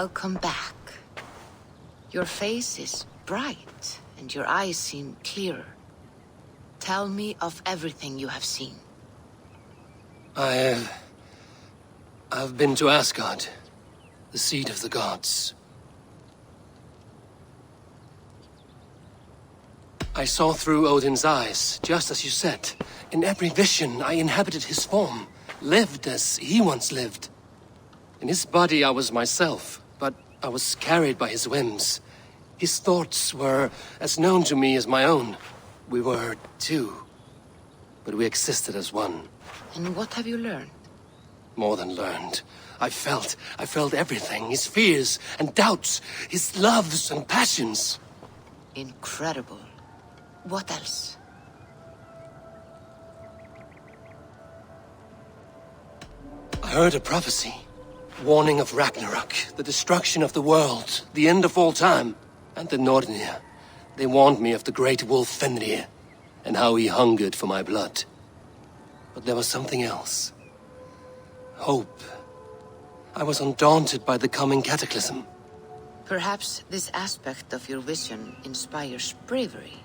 Welcome back. Your face is bright, and your eyes seem clearer. Tell me of everything you have seen. I've been to Asgard, the seat of the gods. I saw through Odin's eyes, just as you said. In every vision, I inhabited his form, lived as he once lived. In his body, I was myself, but I was carried by his whims. His thoughts were as known to me as my own. We were two, but we existed as one. And what have you learned? More than learned. I felt everything. His fears and doubts, his loves and passions. Incredible. What else? I heard a prophecy. Warning of Ragnarok, the destruction of the world, the end of all time. And the Nornir. They warned me of the great wolf Fenrir, and how he hungered for my blood. But there was something else. Hope. I was undaunted by the coming cataclysm. Perhaps this aspect of your vision inspires bravery.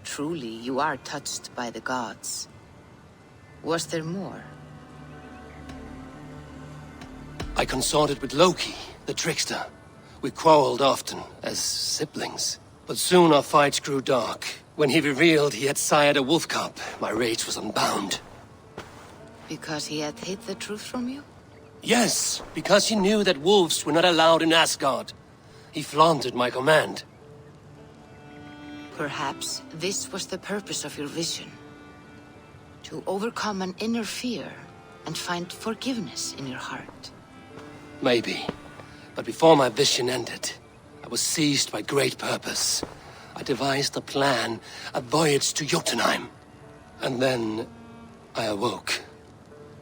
Truly, you are touched by the gods. Was there more? I consorted with Loki, the trickster. We quarreled often, as siblings. But soon our fights grew dark. When he revealed he had sired a wolf cub, my rage was unbound. Because he had hid the truth from you? Yes, because he knew that wolves were not allowed in Asgard. He flaunted my command. Perhaps this was the purpose of your vision. To overcome an inner fear and find forgiveness in your heart. Maybe. But before my vision ended, I was seized by great purpose. I devised a plan, a voyage to Jotunheim. And then I awoke.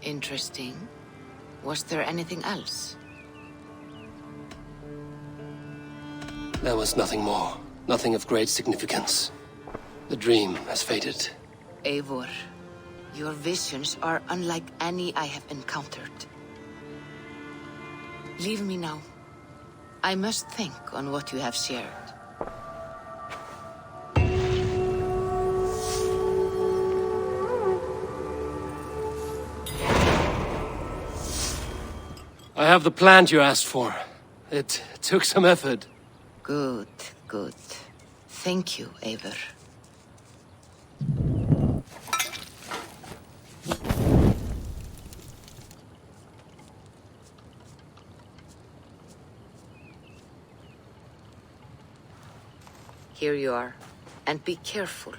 Interesting. Was there anything else? There was nothing more. Nothing of great significance. The dream has faded. Eivor, your visions are unlike any I have encountered. Leave me now. I must think on what you have shared. I have the plant you asked for. It took some effort. Good, good. Thank you, Eivor. Here you are. And be careful.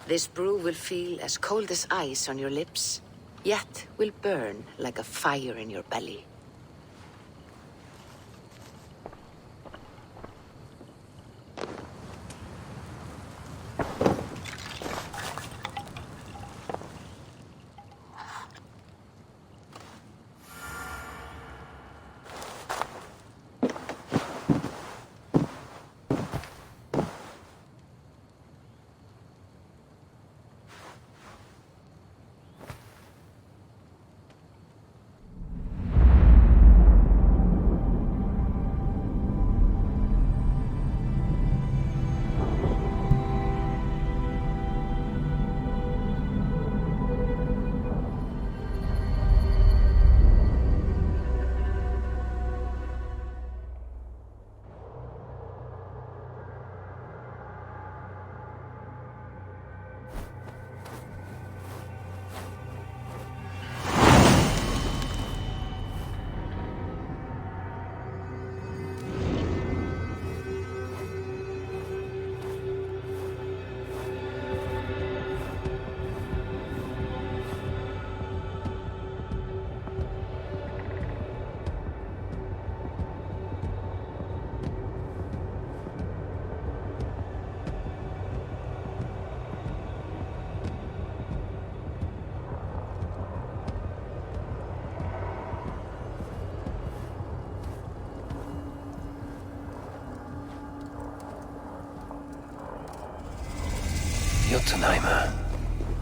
This brew will feel as cold as ice on your lips, yet will burn like a fire in your belly. Jotunheim.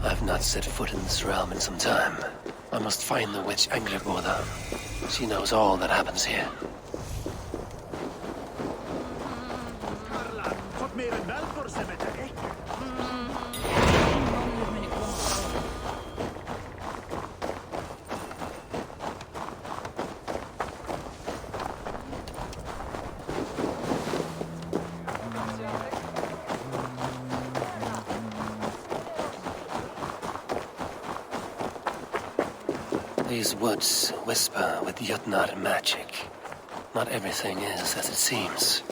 I've not set foot in this realm in some time. I must find the witch Angrboda. She knows all that happens here. These woods whisper with Jotnar magic. Not everything is as it seems.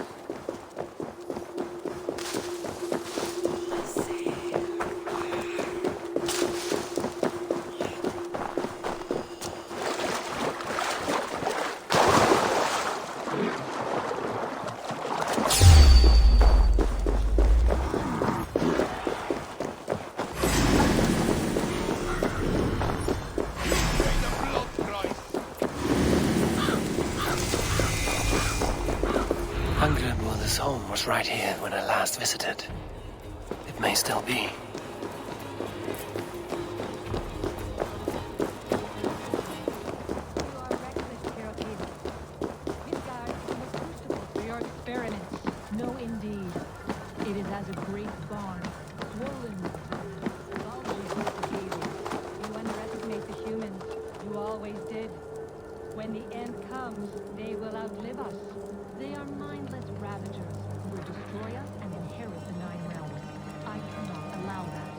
This home was right here when I last visited. It may still be. No, indeed. It is as a great barn, swollen with always misbehaving. You underestimate the humans. You always did. When the end comes, they will outlive us. They are mindless ravagers who will destroy us and inherit the Nine Realms. I cannot allow that.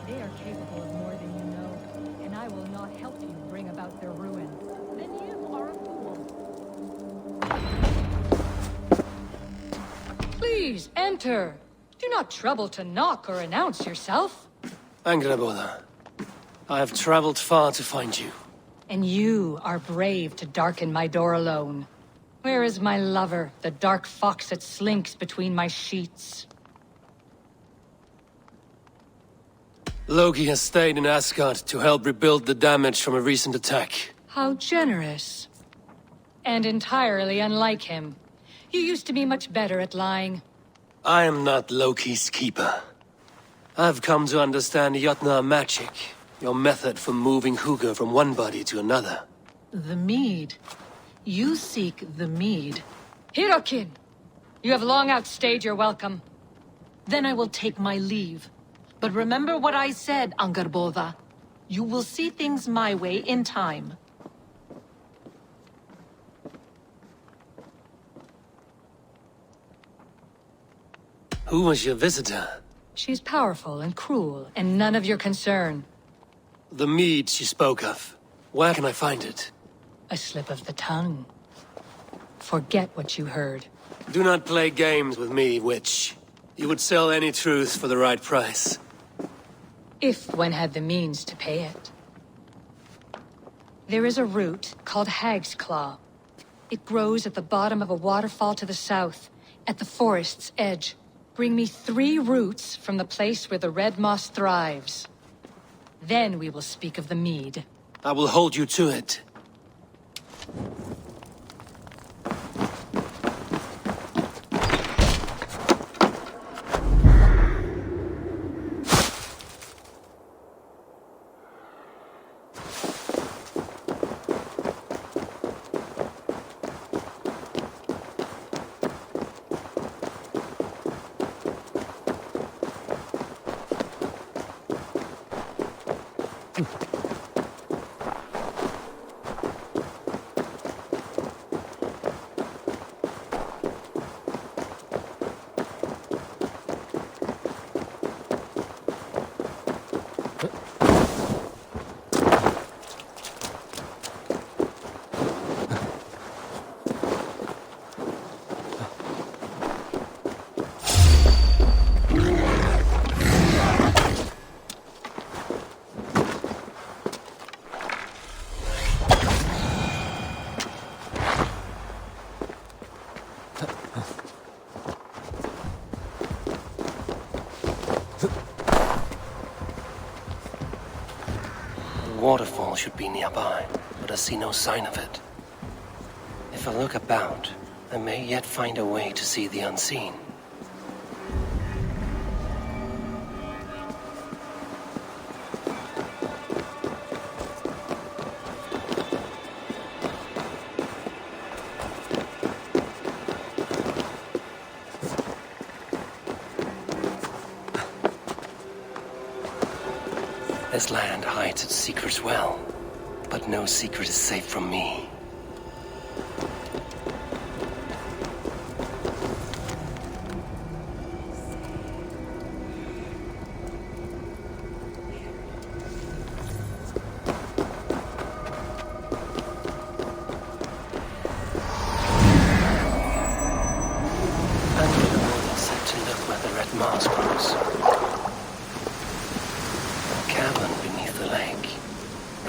They are capable of more than you know, and I will not help you bring about their ruin. Then you are a fool. Please, enter. Do not trouble to knock or announce yourself. Angraboda, I have traveled far to find you. And you are brave to darken my door alone. Where is my lover, the dark fox that slinks between my sheets? Loki has stayed in Asgard to help rebuild the damage from a recent attack. How generous. And entirely unlike him. You used to be much better at lying. I am not Loki's keeper. I've come to understand Jotnar magic, your method for moving Hugr from one body to another. The mead. You seek the mead. Hirokin! You have long outstayed your welcome. Then I will take my leave. But remember what I said, Angrboda. You will see things my way in time. Who was your visitor? She's powerful and cruel, and none of your concern. The mead she spoke of. Where can I find it? A slip of the tongue. Forget what you heard. Do not play games with me, witch. You would sell any truth for the right price. If one had the means to pay it. There is a root called Hag's Claw. It grows at the bottom of a waterfall to the south, at the forest's edge. Bring me 3 roots from the place where the red moss thrives. Then we will speak of the mead. I will hold you to it. Waterfall should be nearby, but I see no sign of it. If I look about, I may yet find a way to see the unseen. This land hides its secrets well, but no secret is safe from me.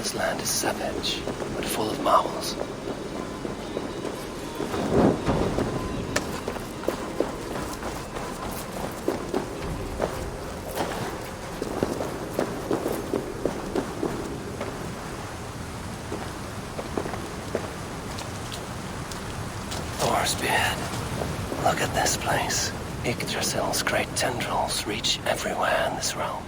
This land is savage, but full of marvels. Beard. Look at this place. Yggdrasil's great tendrils reach everywhere in this realm.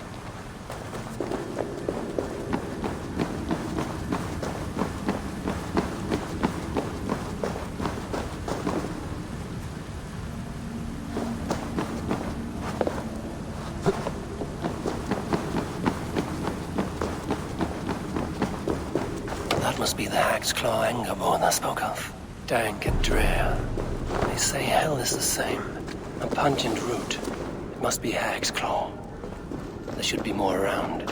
That must be the Hag's Claw Engerborn I spoke of. Dank and drear. They say hell is the same. A pungent root. It must be Hag's Claw. There should be more around.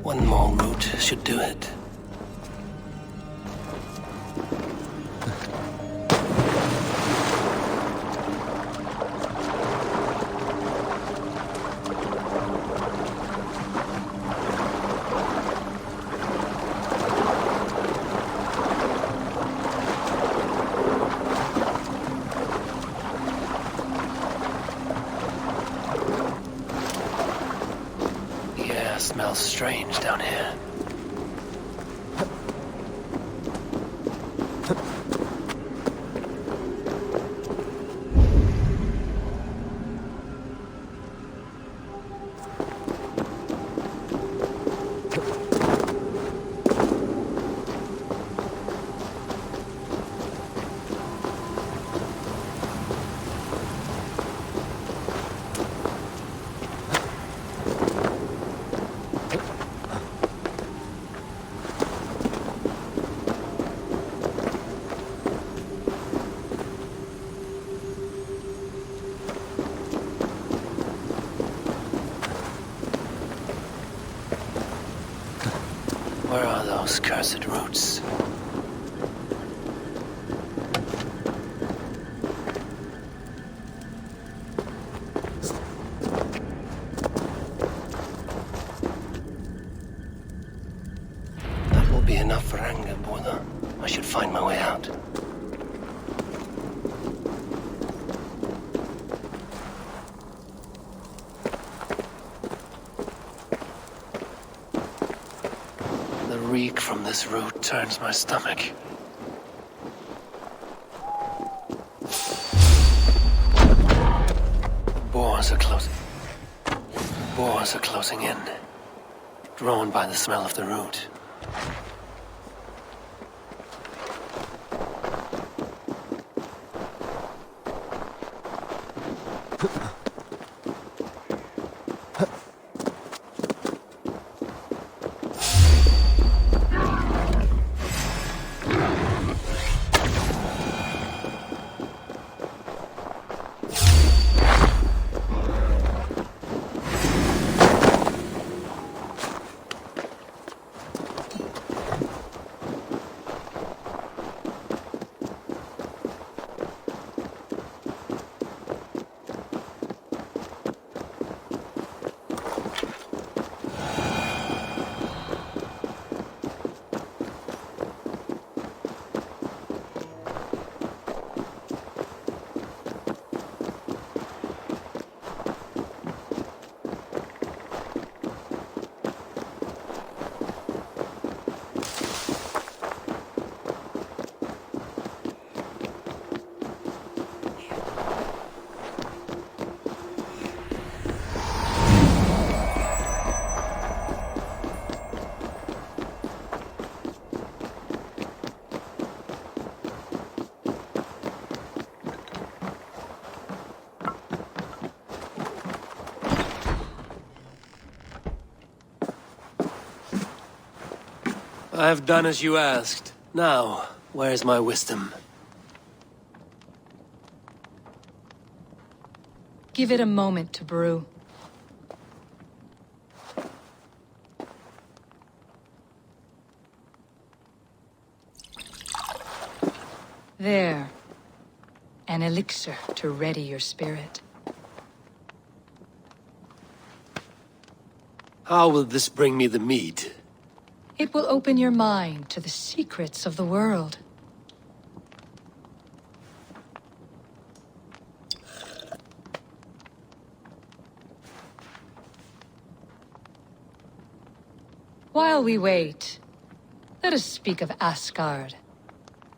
One more root should do it. Smells strange down here. Where are those cursed roots? That will be enough for Angerborna. I should find my way out. The reek from this root turns my stomach. Boars are closing in, drawn by the smell of the root. I have done as you asked. Now, where's my wisdom? Give it a moment to brew. There. An elixir to ready your spirit. How will this bring me the mead? It will open your mind to the secrets of the world. While we wait, let us speak of Asgard.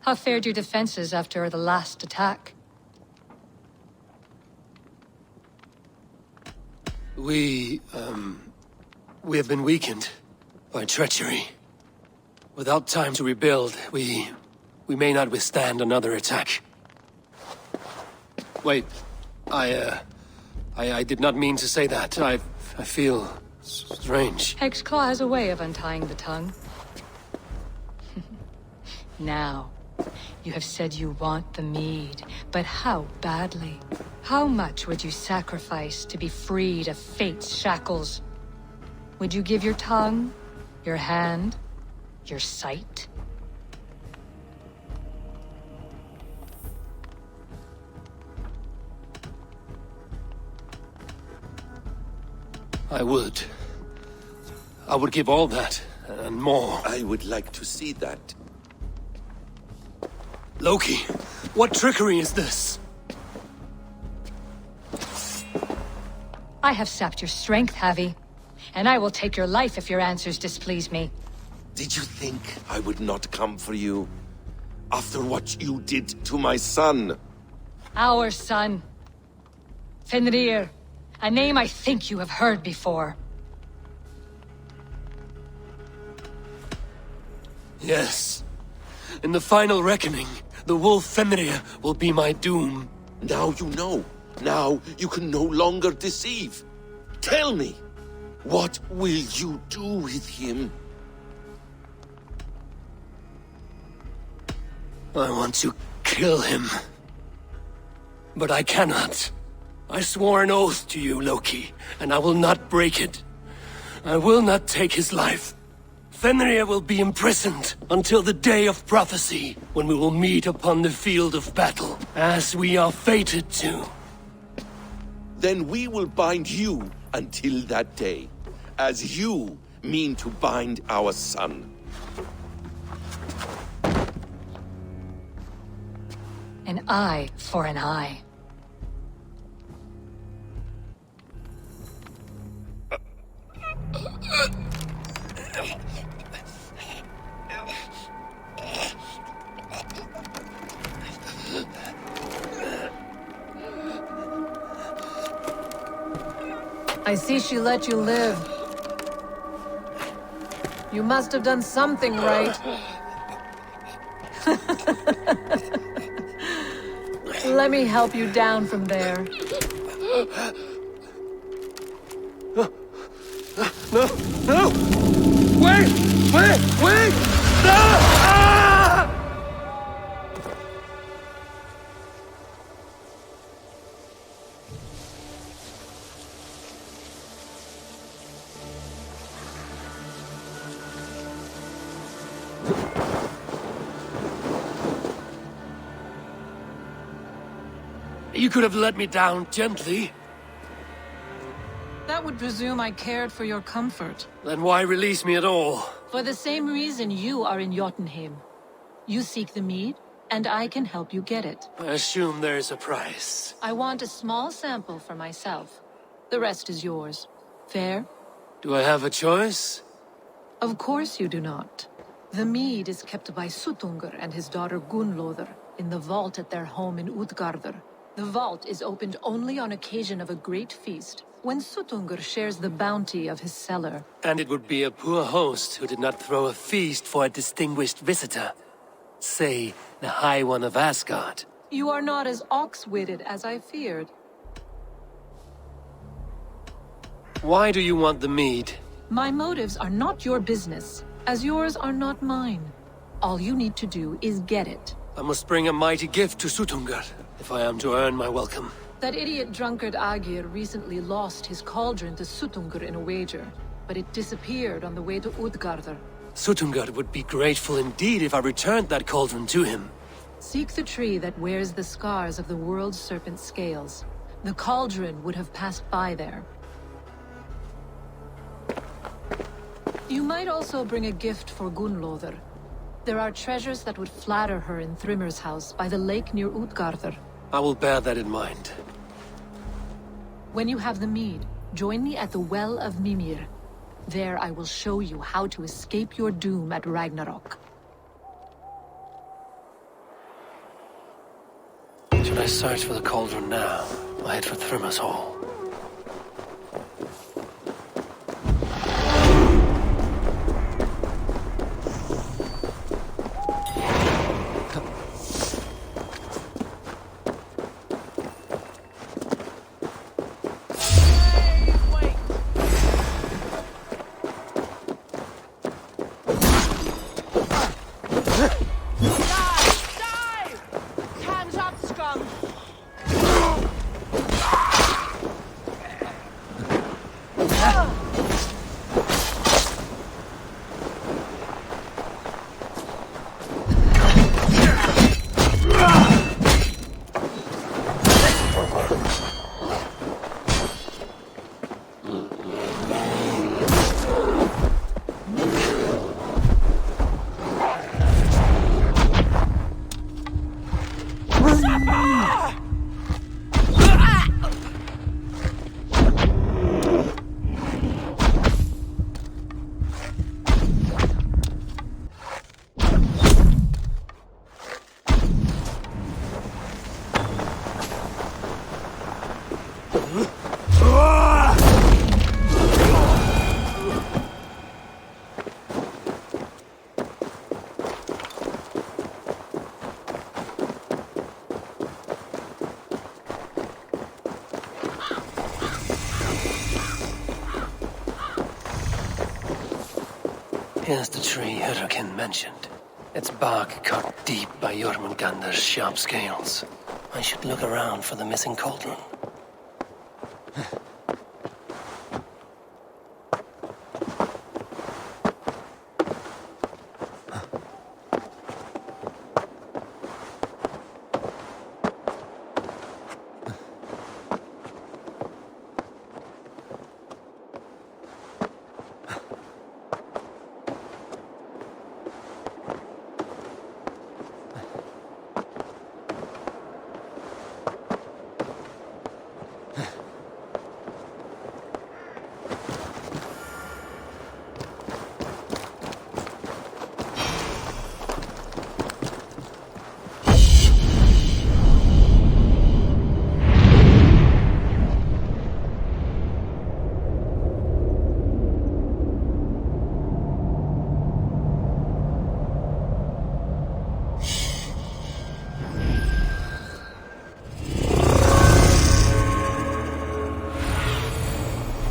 How fared your defenses after the last attack? We have been weakened by treachery. Without time to rebuild, we may not withstand another attack. Wait, I did not mean to say that. I feel strange. Hexclaw has a way of untying the tongue. Now, you have said you want the mead, but how badly? How much would you sacrifice to be freed of fate's shackles? Would you give your tongue, your hand, your sight? I would. I would give all that, and more. I would like to see that. Loki, what trickery is this? I have sapped your strength, Havi. And I will take your life if your answers displease me. Did you think I would not come for you? After what you did to my son? Our son. Fenrir. A name I think you have heard before. Yes. In the final reckoning, the wolf Fenrir will be my doom. Now you know. Now you can no longer deceive. Tell me, what will you do with him? I want to kill him. But I cannot. I swore an oath to you, Loki, and I will not break it. I will not take his life. Fenrir will be imprisoned until the day of prophecy, when we will meet upon the field of battle, as we are fated to. Then we will bind you until that day, as you mean to bind our son. An eye for an eye. I see she let you live. You must have done something right. Let me help you down from there. No! Wait! No! Ah! You could have let me down gently. That would presume I cared for your comfort. Then why release me at all? For the same reason you are in Jotunheim. You seek the mead, and I can help you get it. I assume there is a price. I want a small sample for myself. The rest is yours. Fair? Do I have a choice? Of course you do not. The mead is kept by Suttungr and his daughter Gunnlóðr in the vault at their home in Utgardr. The vault is opened only on occasion of a great feast, when Suttungr shares the bounty of his cellar. And it would be a poor host who did not throw a feast for a distinguished visitor. Say, the High One of Asgard. You are not as ox-witted as I feared. Why do you want the mead? My motives are not your business, as yours are not mine. All you need to do is get it. I must bring a mighty gift to Suttungr, if I am to earn my welcome. That idiot drunkard Agir recently lost his cauldron to Suttungr in a wager, but it disappeared on the way to Utgardr. Suttungr would be grateful indeed if I returned that cauldron to him. Seek the tree that wears the scars of the world's serpent scales. The cauldron would have passed by there. You might also bring a gift for Gunnlóðr. There are treasures that would flatter her in Thrimmer's house by the lake near Utgarðr. I will bear that in mind. When you have the mead, join me at the Well of Mimir. There I will show you how to escape your doom at Ragnarok. Should I search for the cauldron now, or head for Thrimmer's Hall? Here's the tree Hurricane mentioned. Its bark cut deep by Jormungandr's sharp scales. I should look around for the missing cauldron.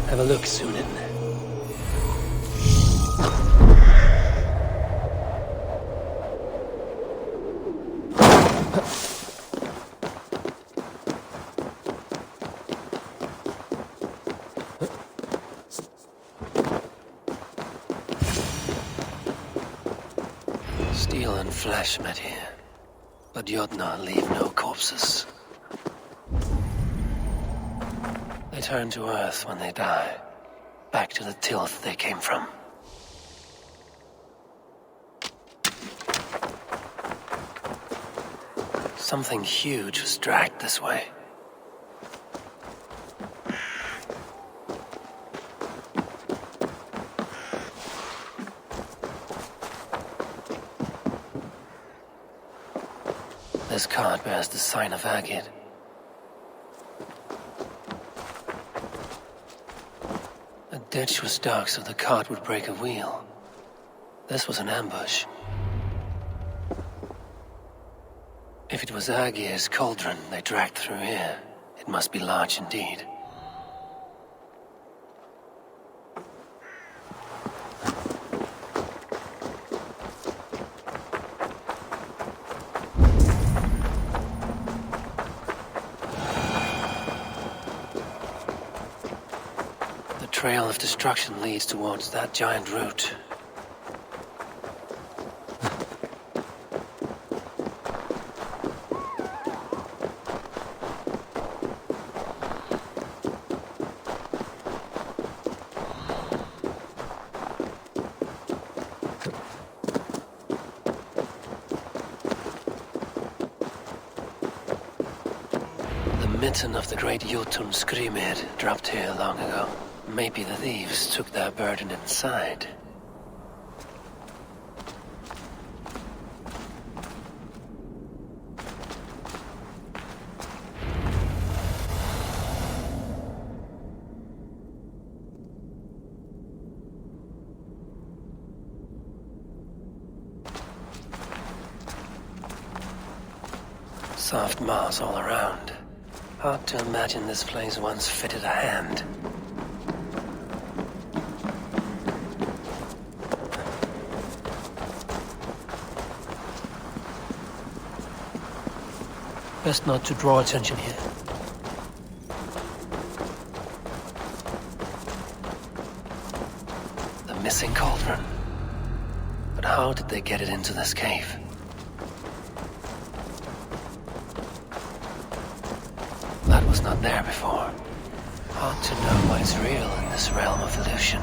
Have a look, Sunan. Steel and flesh met here, but Jotnar leave no corpses. They turn to earth when they die, back to the tilth they came from. Something huge was dragged this way. This cart bears the sign of Agid. The ditch was dark so the cart would break a wheel. This was an ambush. If it was Agir's cauldron they dragged through here, it must be large indeed. The trail of destruction leads towards that giant root. mitten of the great Jotun Skrimir dropped here long ago. Maybe the thieves took their burden inside. Soft moss all around. Hard to imagine this place once fitted a hand. Best not to draw attention here. The missing cauldron. But how did they get it into this cave? That was not there before. Hard to know what's real in this realm of illusion.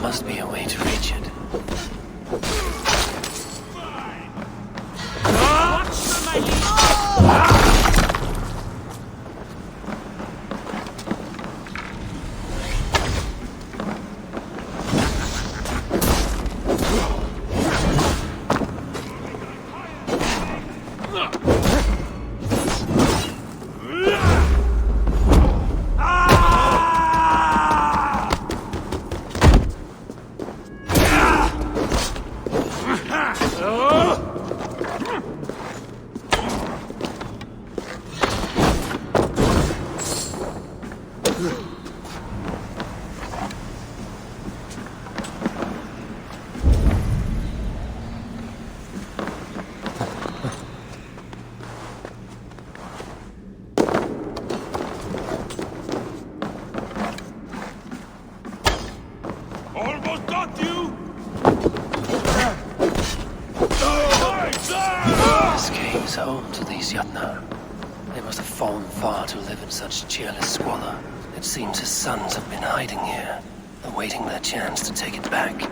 Must be a way to reach it. Almost got you! This cave is home to these Yatnar. They must have fallen far to live in such cheerless squalor. It seems his sons have been hiding here, awaiting their chance to take it back.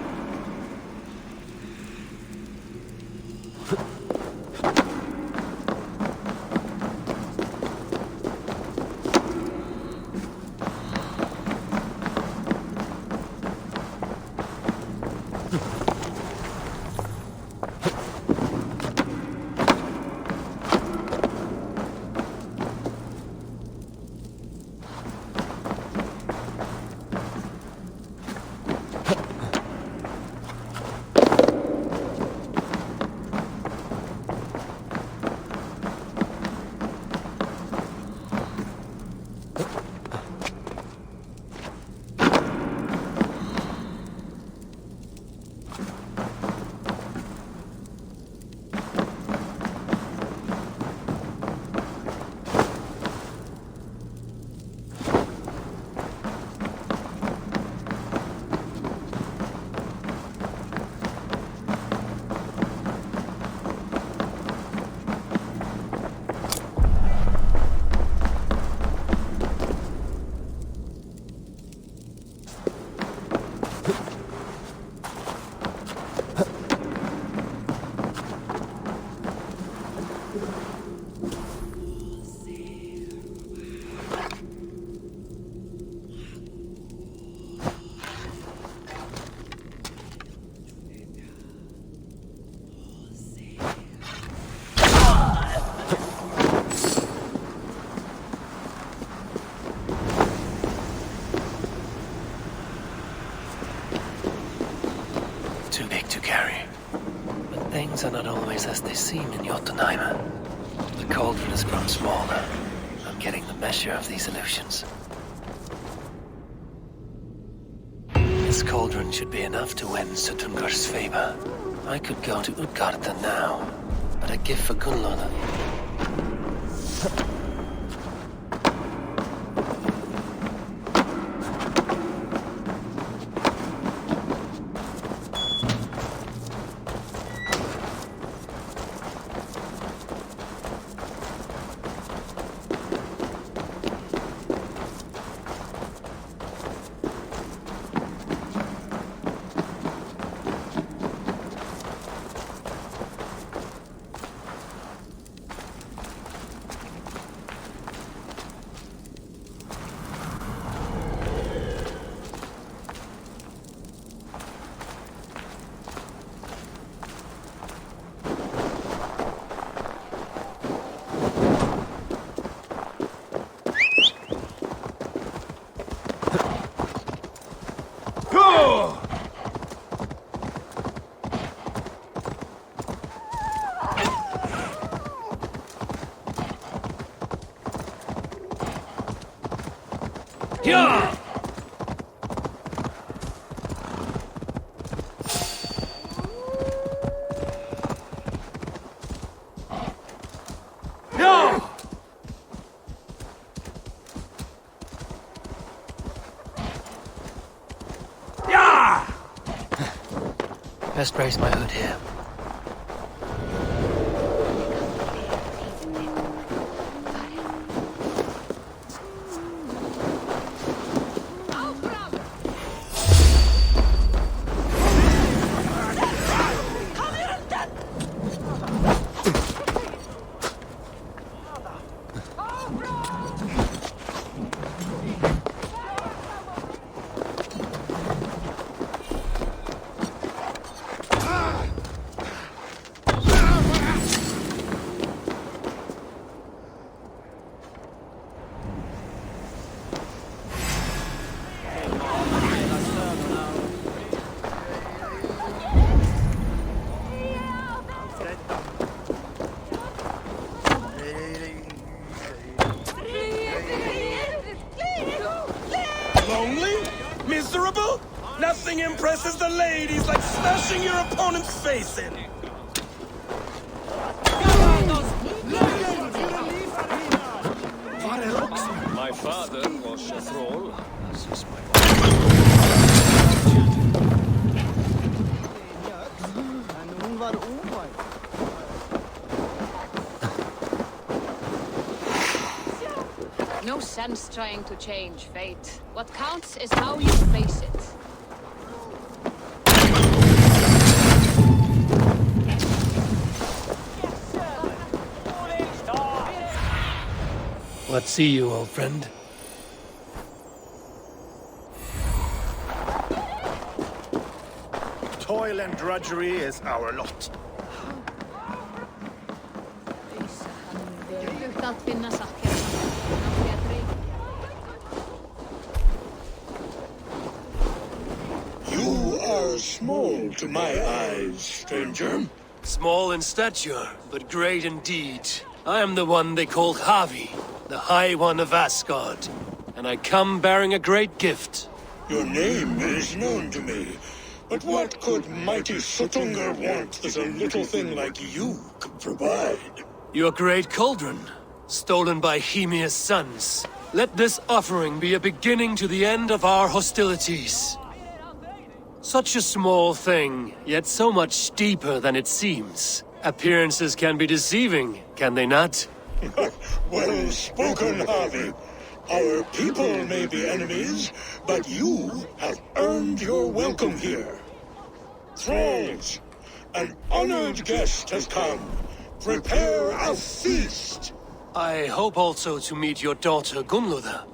things as they seem in Jotunheim. The cauldron has grown smaller. I'm getting the measure of these illusions. This cauldron should be enough to win Suttungur's favor. I could go to Utgarda now, but a gift for Gunnlod. Yeah! No! Yeah! Best brace my hood here. Lonely? Miserable? Nothing impresses the ladies like smashing your opponent's face in. My father was a thrall. No sense trying to change fate. What counts is how you face it. What see you, old friend? Toil and drudgery is our lot. You are small to my eyes, stranger. Small in stature, but great in deed. I am the one they call Havi, the High One of Asgard. And I come bearing a great gift. Your name is known to me. But what could mighty Suttungur want that a little thing like you could provide? Your great cauldron, stolen by Hymir's sons. Let this offering be a beginning to the end of our hostilities. Such a small thing, yet so much deeper than it seems. Appearances can be deceiving, can they not? Well spoken, Harvey. Our people may be enemies, but you have earned your welcome here. Thralls, an honored guest has come. Prepare a feast. I hope also to meet your daughter Gunnlod.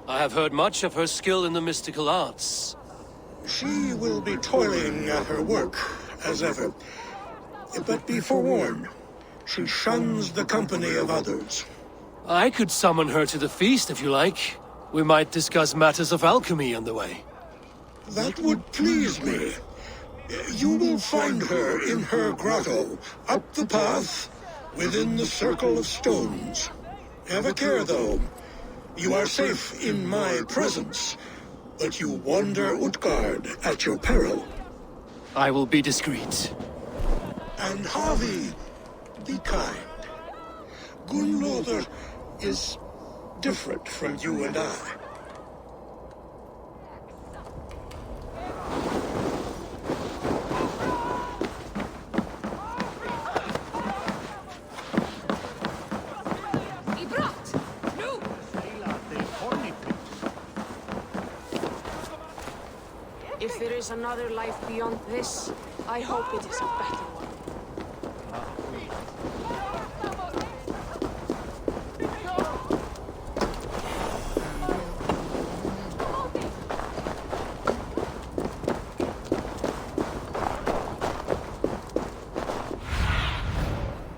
I have heard much of her skill in the mystical arts. She will be toiling at her work, as ever. But be forewarned, she shuns the company of others. I could summon her to the feast if you like. We might discuss matters of alchemy on the way. That would please me. You will find her in her grotto, up the path, within the circle of stones. Have a care, though. You are safe in my presence, but you wander Utgard at your peril. I will be discreet. And Havi, be kind. Gunloder is different from you and I. If there is another life beyond this, I hope it is a better one.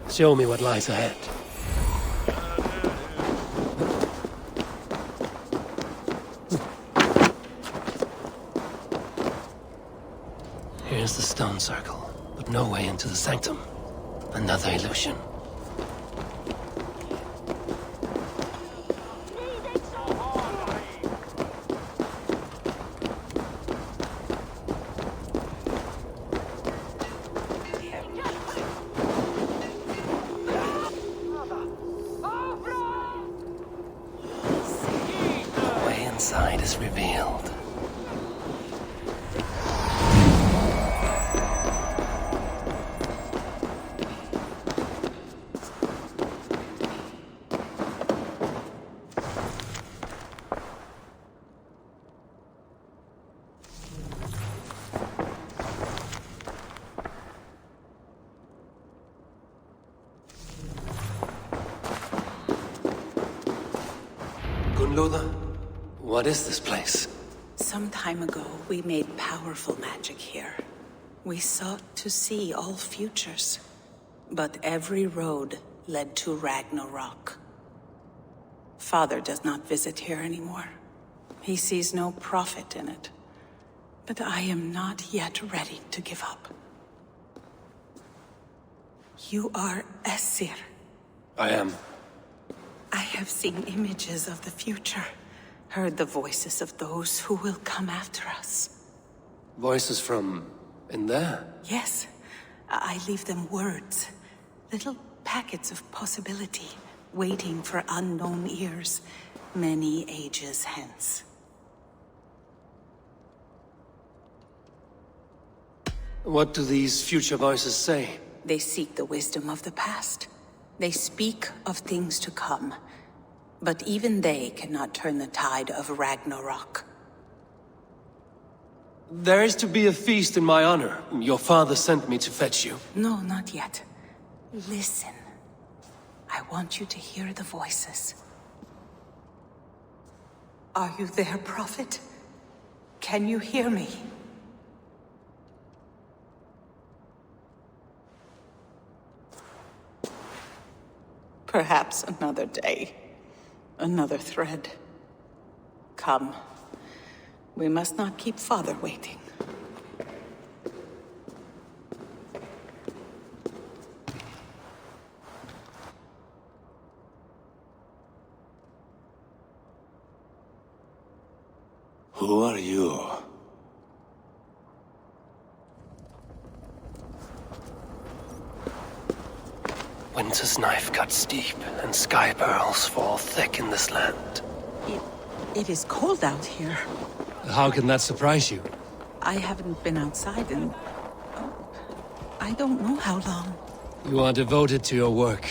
Show me what lies ahead. Here's the stone circle, but no way into the sanctum. Another illusion. The way inside is revealed. Gunloder, what is this place? Some time ago, we made powerful magic here. We sought to see all futures. But every road led to Ragnarok. Father does not visit here anymore. He sees no profit in it. But I am not yet ready to give up. You are Esir. I am. I have seen images of the future, heard the voices of those who will come after us. Voices from in there? Yes, I leave them words, little packets of possibility, waiting for unknown ears, many ages hence. What do these future voices say? They seek the wisdom of the past. They speak of things to come. But even they cannot turn the tide of Ragnarok. There is to be a feast in my honor. Your father sent me to fetch you. No, not yet. Listen. I want you to hear the voices. Are you there, Prophet? Can you hear me? Perhaps another day. Another thread. Come. We must not keep Father waiting. Who are you? Winter's knife cuts deep, and sky pearls fall thick in this land. It is cold out here. How can that surprise you? I haven't been outside in... I don't know how long. You are devoted to your work.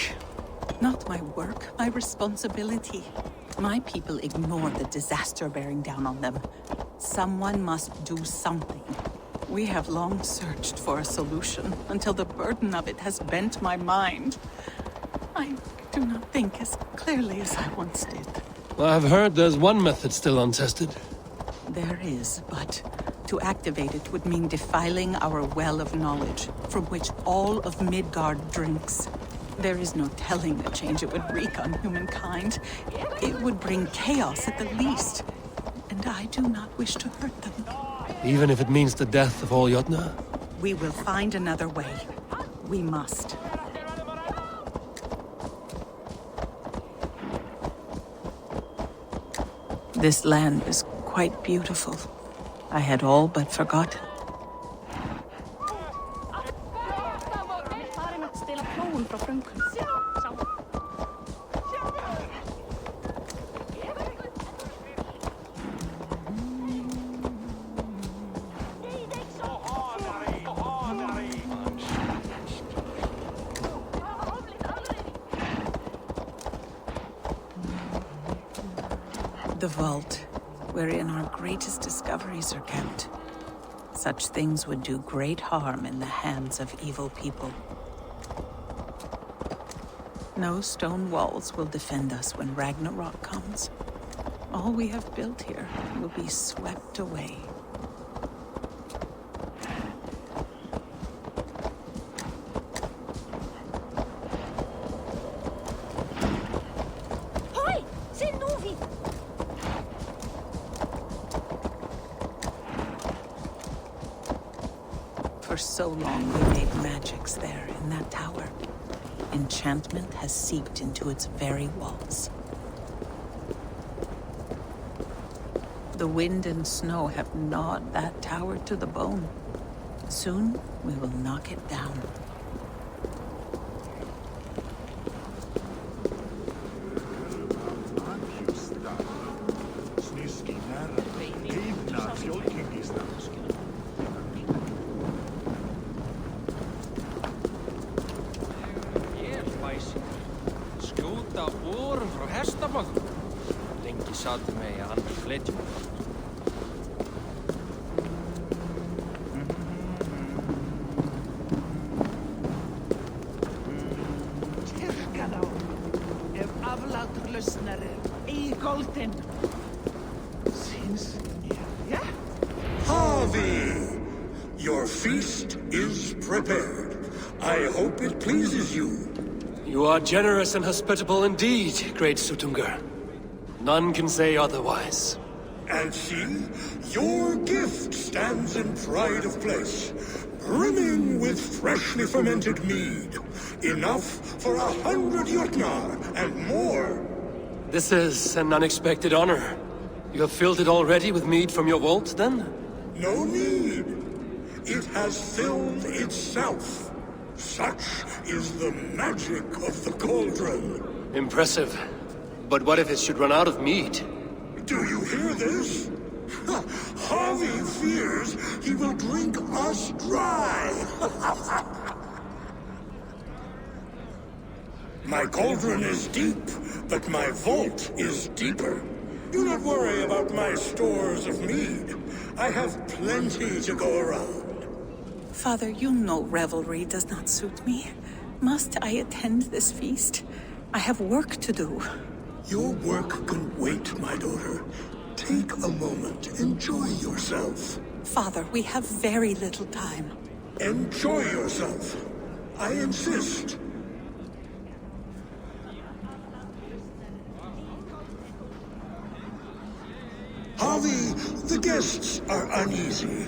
Not my work, my responsibility. My people ignore the disaster bearing down on them. Someone must do something. We have long searched for a solution, until the burden of it has bent my mind. I do not think as clearly as I once did. I've heard there's one method still untested. There is, but to activate it would mean defiling our well of knowledge, from which all of Midgard drinks. There is no telling the change it would wreak on humankind. It would bring chaos at the least, and I do not wish to hurt them. Even if it means the death of all Jotnar? We will find another way. We must. This land is quite beautiful. I had all but forgotten. The vault, wherein our greatest discoveries are kept. Such things would do great harm in the hands of evil people. No stone walls will defend us when Ragnarok comes. All we have built here will be swept away. For so long we made magics there in that tower. Enchantment has seeped into its very walls. The wind and snow have gnawed that tower to the bone. Soon we will knock it down. Harvey! Your feast is prepared. I hope it pleases you. You are generous and hospitable indeed, great Sutungur. None can say otherwise. And see, your gift stands in pride of place, brimming with freshly fermented mead. Enough for 100 Jotnar and more. This is an unexpected honor. You have filled it already with mead from your vault, then? No need. It has filled itself. Such is the magic of the cauldron. Impressive. But what if it should run out of mead? Do you hear this? Harvey fears he will drink us dry. My cauldron is deep, but my vault is deeper. Do not worry about my stores of mead. I have plenty to go around. Father, you know revelry does not suit me. Must I attend this feast? I have work to do. Your work can wait, my daughter. Take a moment. Enjoy yourself. Father, we have very little time. Enjoy yourself. I insist. Harvey, the guests are uneasy.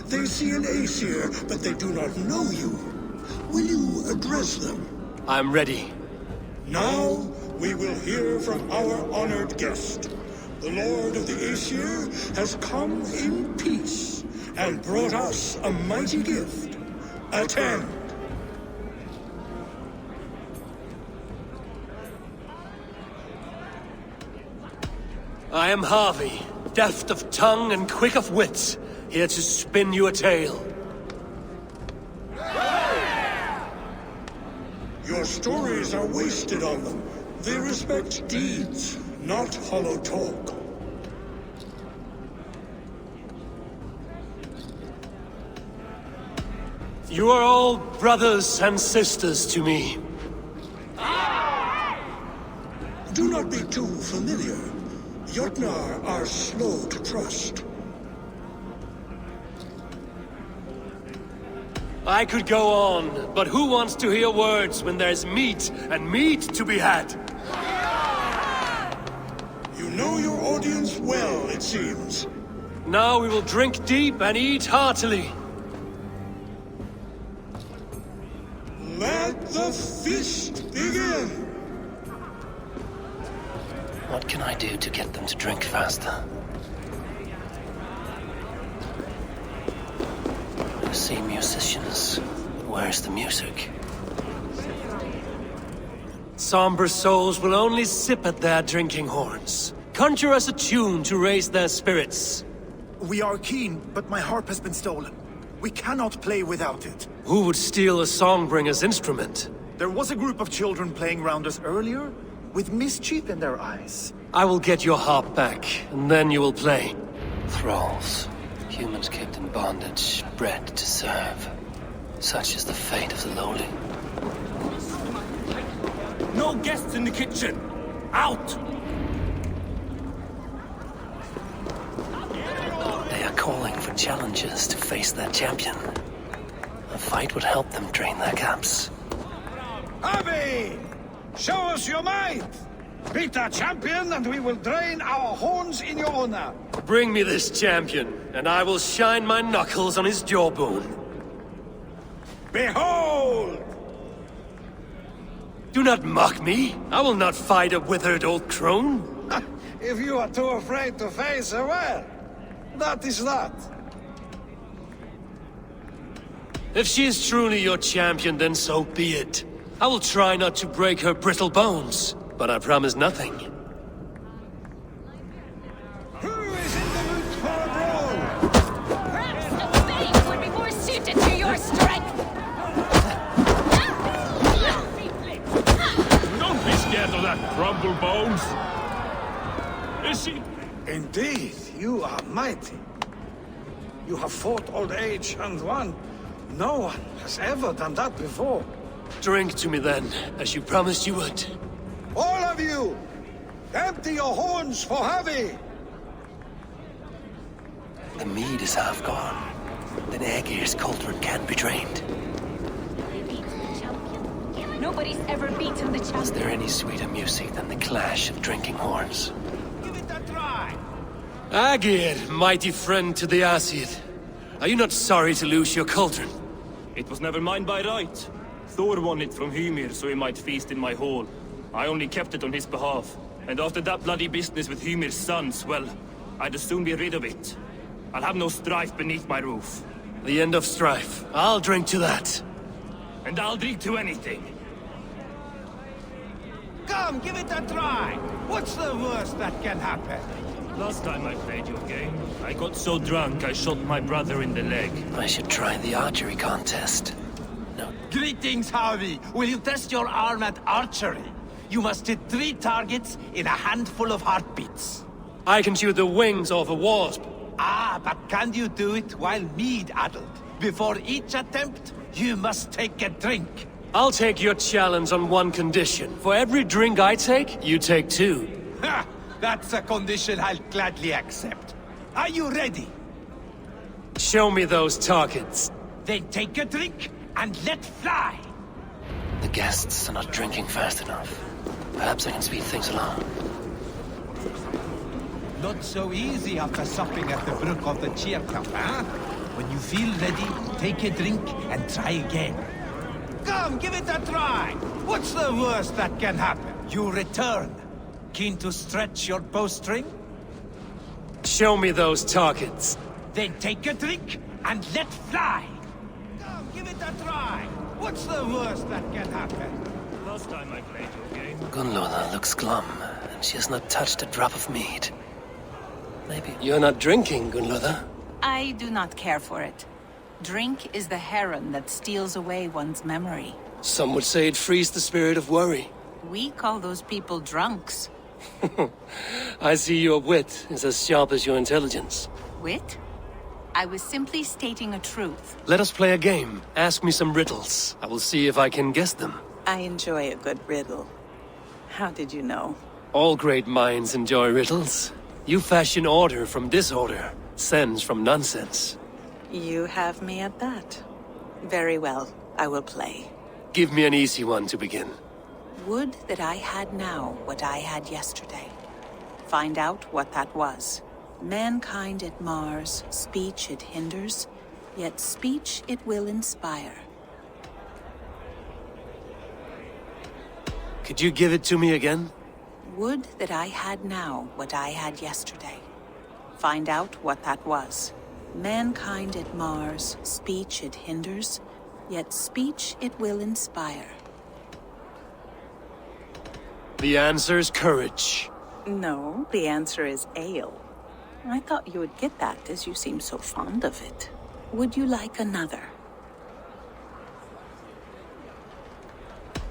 They see an Aesir, but they do not know you. Will you address them? I'm ready. Now, we will hear from our honored guest. The Lord of the Aesir has come in peace and brought us a mighty gift. Attend. I am Harvey, deft of tongue and quick of wit, here to spin you a tale. Your stories are wasted on them. They respect deeds, not hollow talk. You are all brothers and sisters to me. Do not be too familiar. Jotnar are slow to trust. I could go on, but who wants to hear words when there's meat and meat to be had? You know your audience well, it seems. Now we will drink deep and eat heartily. the feast begin! What can I do to get them to drink faster? I see musicians. Where's the music? Somber souls will only sip at their drinking horns. Conjure us a tune to raise their spirits. We are keen, but my harp has been stolen. We cannot play without it. Who would steal a songbringer's instrument? There was a group of children playing around us earlier, with mischief in their eyes. I will get your harp back, and then you will play. Thralls. Humans kept in bondage, bred to serve. Such is the fate of the lowly. No guests in the kitchen! Out! They are calling for challengers to face their champion. A fight would help them drain their caps. Avi! Show us your might! Beat our champion and we will drain our horns in your honor! Bring me this champion, and I will shine my knuckles on his jawbone. Behold! Do not mock me. I will not fight a withered old crone. If you are too afraid to face her, well, that is that. If she is truly your champion, then so be it. I will try not to break her brittle bones, but I promise nothing. Who is in the mood for a brawl? Perhaps a fate would be more suited to your strength. Don't be scared of that crumble bones. Is she? Indeed, you are mighty. You have fought old age and won. No one has ever done that before. Drink to me then, as you promised you would. All of you! Empty your horns for Javi! The mead is half gone. Then Aegir's cauldron can be drained. Nobody's ever beaten the champion. Is there any sweeter music than the clash of drinking horns? Give it a try! Aegir, mighty friend to the Aesir. Are you not sorry to lose your cauldron? It was never mine by right. Thor won it from Hymir so he might feast in my hall. I only kept it on his behalf. And after that bloody business with Hymir's sons, well, I'd as soon be rid of it. I'll have no strife beneath my roof. The end of strife. I'll drink to that. And I'll drink to anything. Come, give it a try! What's the worst that can happen? Last time I played your game, I got so drunk I shot my brother in the leg. I should try the archery contest. No. Greetings, Harvey. Will you test your arm at archery? You must hit 3 targets in a handful of heartbeats. I can shoot the wings off a wasp. Ah, but can you do it while mead-addled? Before each attempt, you must take a drink. I'll take your challenge on one condition. For every drink I take, you take 2. Ha! That's a condition I'll gladly accept. Are you ready? Show me those targets. Then take a drink and let fly. The guests are not drinking fast enough. Perhaps I can speed things along. Not so easy after supping at the brook of the cheer cup, huh? When you feel ready, take a drink and try again. Come, give it a try! What's the worst that can happen? You return. Keen to stretch your bowstring? Show me those targets. Then take a drink and let fly. Come, give it a try! What's the worst that can happen? Last time I played your game... Gunloda looks glum, and she has not touched a drop of mead. Maybe you're not drinking, Gunloda? I do not care for it. Drink is the heron that steals away one's memory. Some would say it frees the spirit of worry. We call those people drunks. I see your wit is as sharp as your intelligence. Wit? I was simply stating a truth. Let us play a game. Ask me some riddles. I will see if I can guess them. I enjoy a good riddle. How did you know? All great minds enjoy riddles. You fashion order from disorder, sense from nonsense. You have me at that. Very well, I will play. Give me an easy one to begin. Would that I had now what I had yesterday. Find out what that was. Mankind it mars, speech it hinders, yet speech it will inspire. Could you give it to me again? Would that I had now what I had yesterday. Find out what that was. Mankind it mars, speech it hinders, yet speech it will inspire. The answer's courage. No, the answer is ale. I thought you would get that, as you seem so fond of it. Would you like another?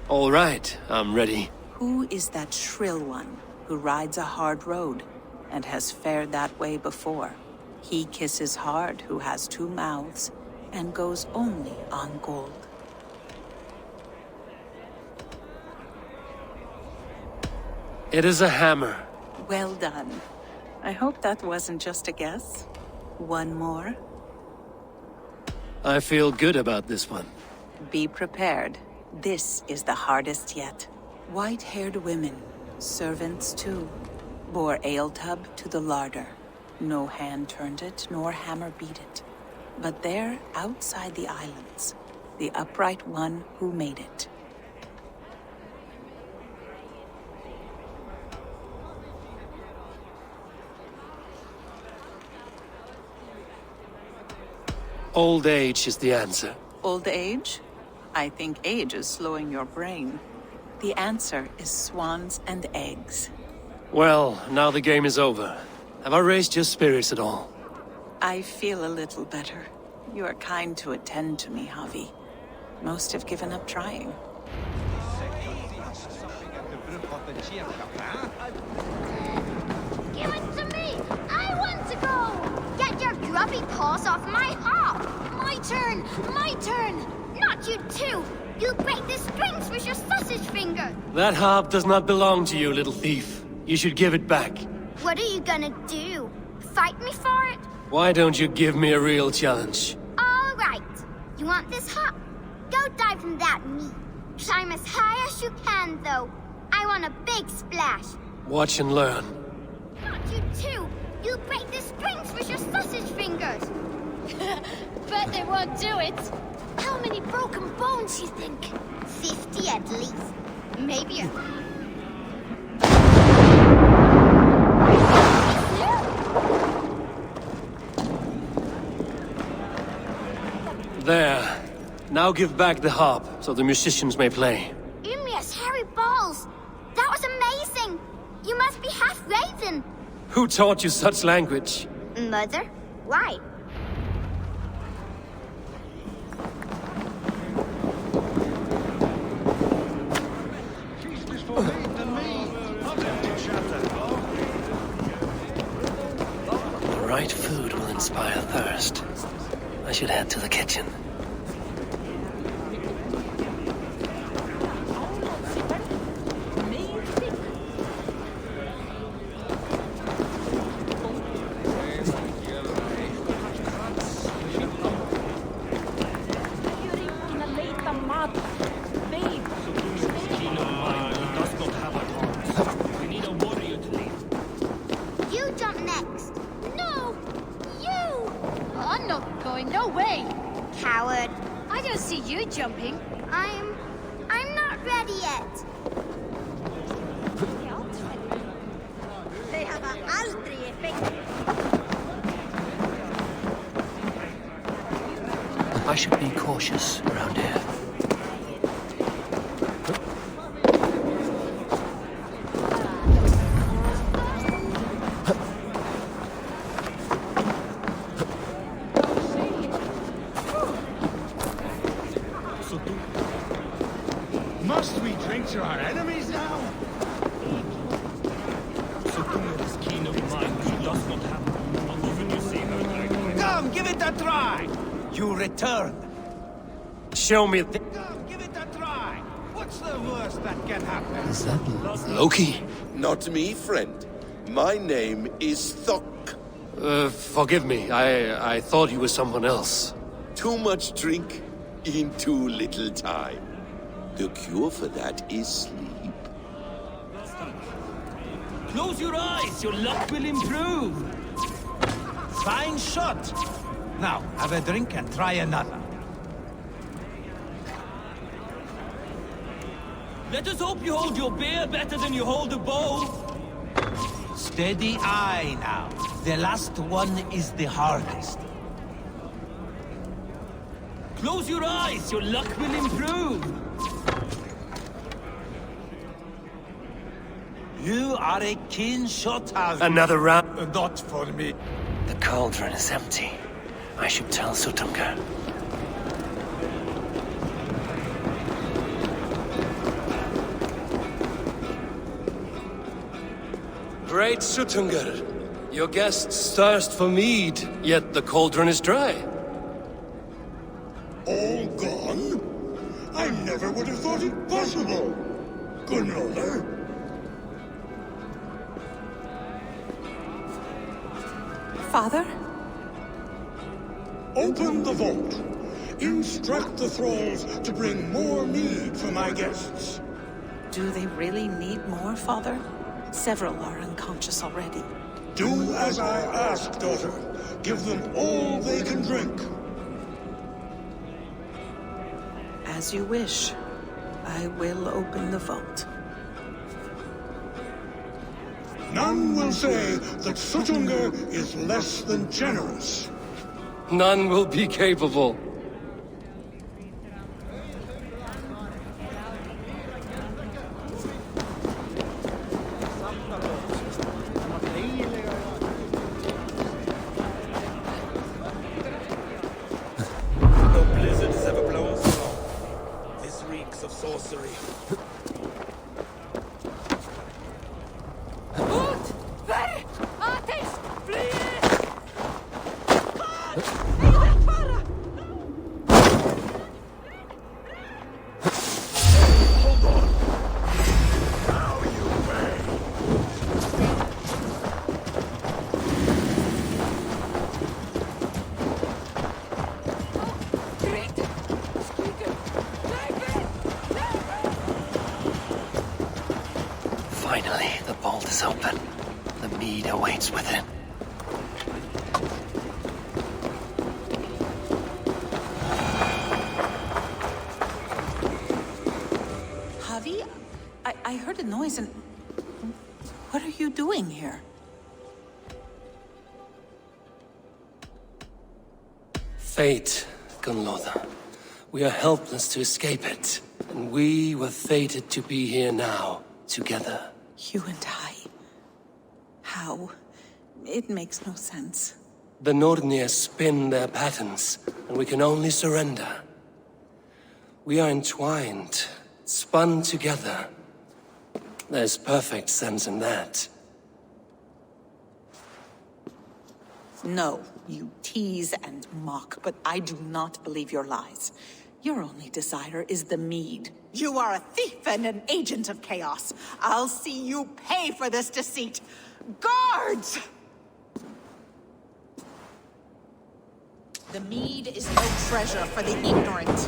All right, I'm ready. Who is that shrill one who rides a hard road and has fared that way before? He kisses hard who has 2 mouths and goes only on gold. It is a hammer. Well done. I hope that wasn't just a guess. One more. I feel good about this one. Be prepared. This is the hardest yet. White-haired women, servants too, bore ale tub to the larder. No hand turned it, nor hammer beat it. But there, outside the islands, the upright one who made it. Old age is the answer. Old age? I think age is slowing your brain. The answer is swans and eggs. Well, now the game is over. Have I raised your spirits at all? I feel a little better. You are kind to attend to me, Javi. Most have given up trying. Give it to me! I want to go! Get your grubby paws off my hop! My turn! My turn! Not you too! You'll break the strings with your sausage finger! That harp does not belong to you, little thief. You should give it back. What are you gonna do? Fight me for it? Why don't you give me a real challenge? All right. You want this hop? Go dive from that meat. Climb as high as you can, though. I want a big splash. Watch and learn. Not you too! You'll break the strings with your sausage fingers! Bet they won't do it! How many broken bones, you think? 50 at least. Maybe a... There. Now give back the harp, so the musicians may play. Umia's hairy balls! That was amazing! You must be half raven! Who taught you such language? Mother? Why? The right food will inspire thirst. I should head to the kitchen. You jump next. No! You! I'm not going, no way! Coward. I don't see you jumping. I'm not ready yet. They have aldrig effect. I should be cautious around here. Must we drink to our enemies now? Come, give it a try! You return. Show me Come, give it a try! What's the worst that can happen? Is that Loki? Not me, friend. My name is Thok. Forgive me. I thought you were someone else. Too much drink in too little time. The cure for that is sleep. Close your eyes, your luck will improve. Fine shot. Now, have a drink and try another. Let us hope you hold your bear better than you hold a bow. Steady eye now. The last one is the hardest. Close your eyes, your luck will improve. You are a keen shot, Harvey. Another round? Not for me. The cauldron is empty. I should tell Sutunga. Great Sutunga, your guests thirst for mead, yet the cauldron is dry. All gone? I never would have thought it possible. Gunloder? Father? Open the vault. Instruct the thralls to bring more mead for my guests. Do they really need more, Father? Several are unconscious already. Do as I ask, daughter. Give them all they can drink. As you wish. I will open the vault. None will say that Sutunga is less than generous. None will be capable. No blizzard has ever blown so long. This reeks of sorcery. Finally, the vault is open. The mead awaits within. Javi? I heard a noise and... What are you doing here? Fate, Gunloda. We are helpless to escape it. And we were fated to be here now, together. You and I. How? It makes no sense. The Nordnir spin their patterns, and we can only surrender. We are entwined, spun together. There's perfect sense in that. No, you tease and mock, but I do not believe your lies. Your only desire is the mead. You are a thief and an agent of chaos. I'll see you pay for this deceit. Guards! The mead is no treasure for the ignorant.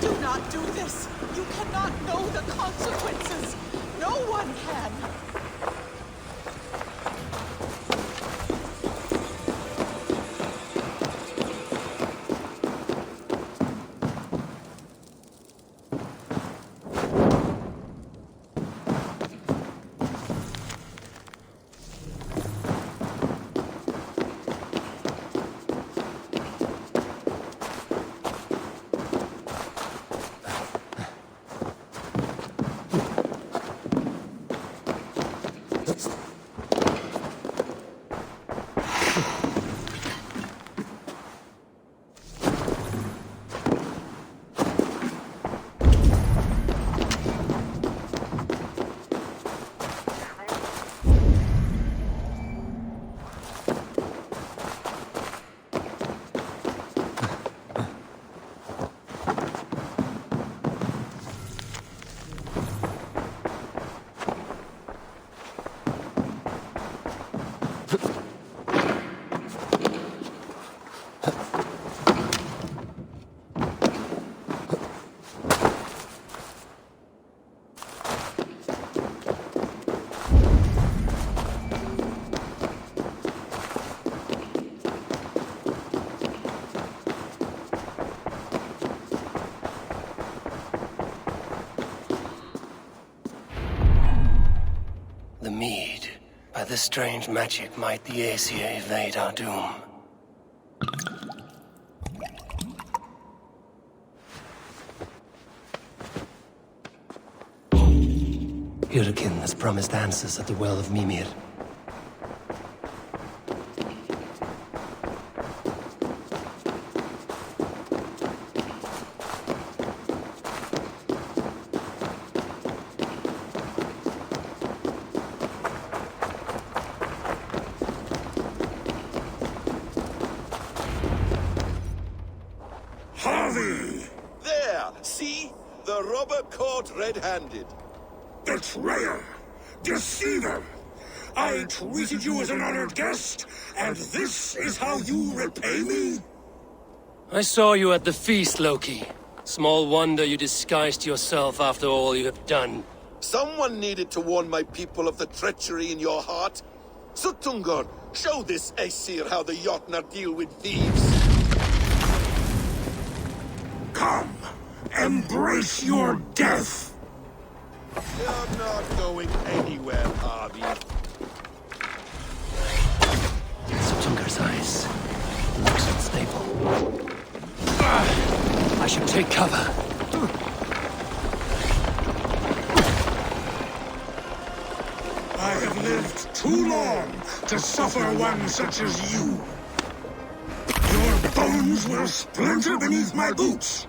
Do not do this. You cannot know the consequences. No one can. this strange magic might the Aesir evade our doom. Hyrkin has promised answers at the Well of Mimir. Harvey! There! See? The robber caught red-handed. Betrayer! Deceiver! I treated you as an honored guest, and this is how you repay me? I saw you at the feast, Loki. Small wonder you disguised yourself after all you have done. Someone needed to warn my people of the treachery in your heart. Suttungr, show this Aesir how the Jotnar deal with thieves. Come, embrace your death! You're not going anywhere, Harvey. Suttungr's eyes. Looks unstable. I should take cover. I have lived too long to suffer one such as you. Your bones will splinter beneath my boots.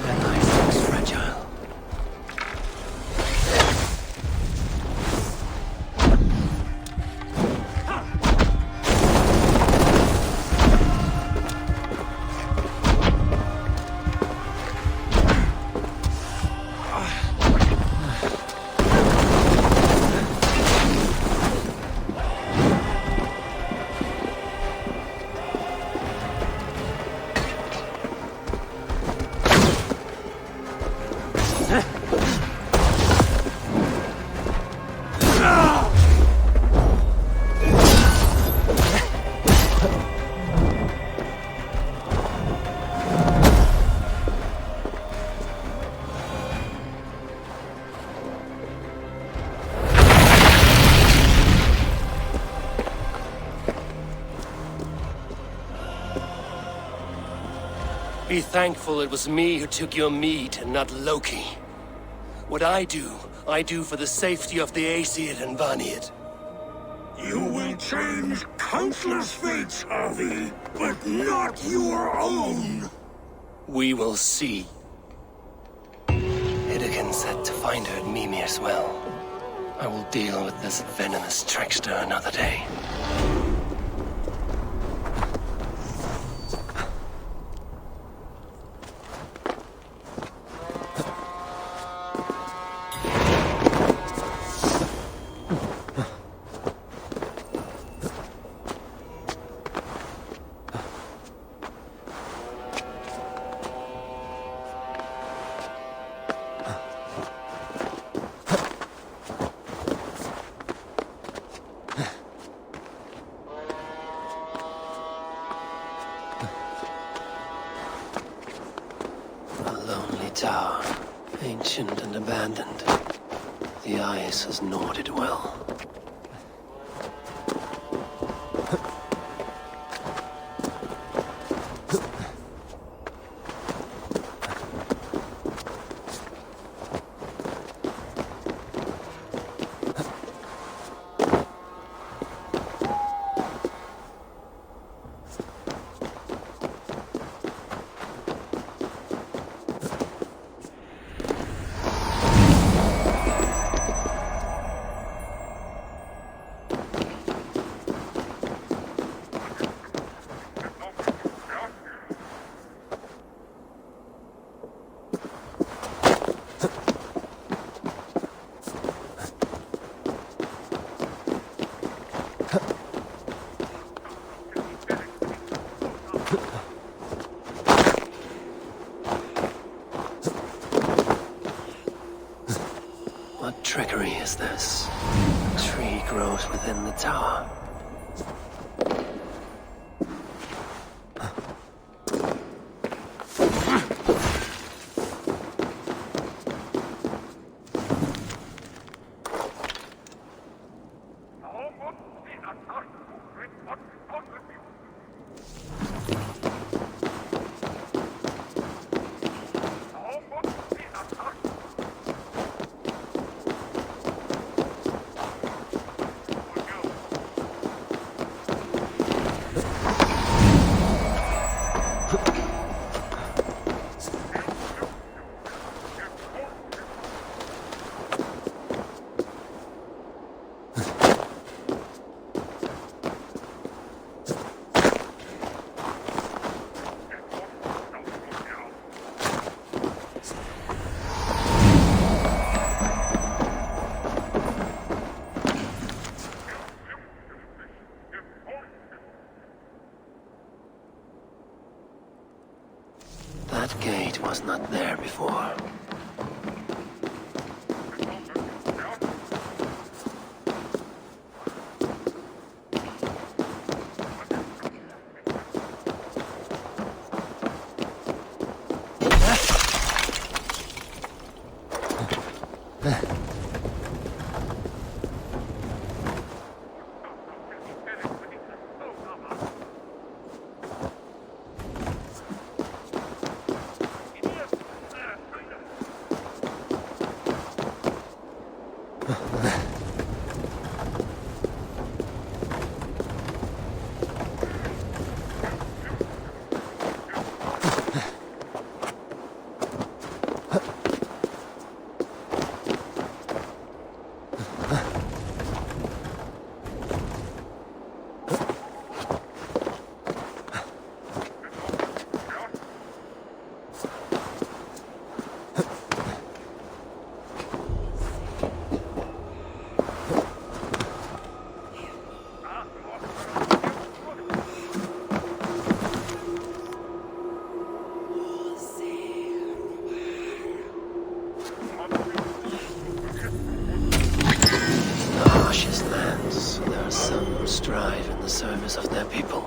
That knife looks fragile. Be thankful it was me who took your meat and not Loki. What I do for the safety of the Aesir and Vanir. You will change countless fates, Harvey, but not your own. We will see. Hyrkin said to find her at Mimir's well. I will deal with this venomous trickster another day. Tower, ancient and abandoned. The ice has gnawed it well. What trickery is this? A tree grows within the tower. That gate was not there before. Strive in the service of their people.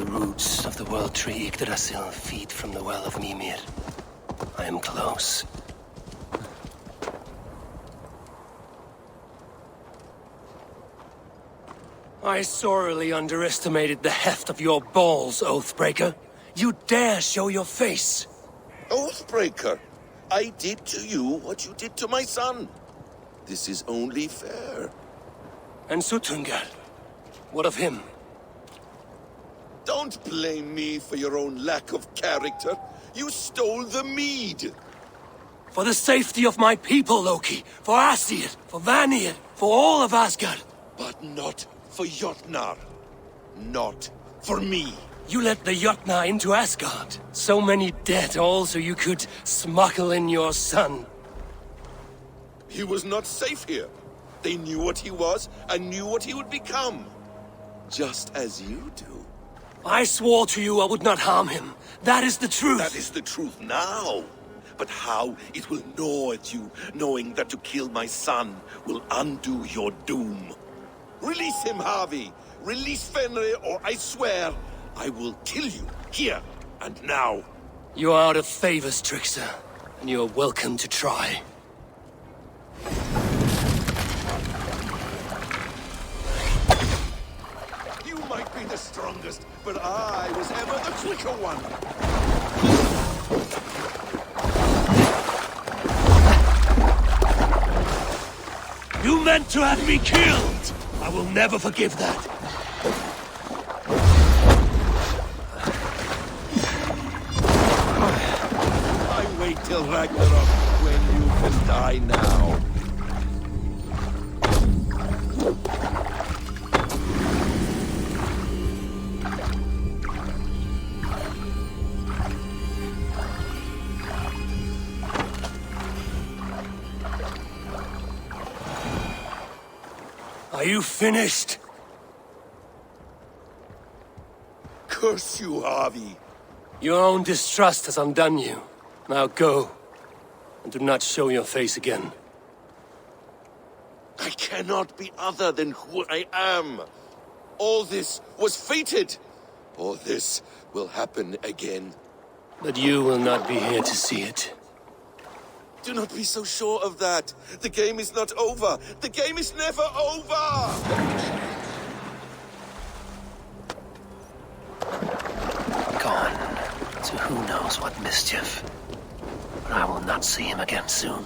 Roots of the world tree Yggdrasil feed from the well of Mimir. I am close. I sorely underestimated the heft of your balls, Oathbreaker. You dare show your face! Oathbreaker, I did to you what you did to my son. This is only fair. And Suttungr? What of him? Don't blame me for your own lack of character. You stole the mead. For the safety of my people, Loki. For Aesir, for Vanir, for all of Asgard. But not for Jotnar. Not for me. You let the Jotnar into Asgard. So many dead, all so you could smuggle in your son. He was not safe here. They knew what he was and knew what he would become. Just as you do. I swore to you I would not harm him. That is the truth. That is the truth now. But how it will gnaw at you, knowing that to kill my son will undo your doom. Release him, Harvey. Release Fenrir, or I swear, I will kill you, here and now. You are out of favors, Trickster, and you are welcome to try. You might be the strongest, but I was ever the quicker one. You meant to have me killed! I will never forgive that. I wait till Ragnarok when you can die now. Are you finished? Curse you, Harvey. Your own distrust has undone you. Now go, and do not show your face again. I cannot be other than who I am. All this was fated. All this will happen again. But you will not be here to see it. Do not be so sure of that. The game is not over. The game is never over! Gone to who knows what mischief. But I will not see him again soon.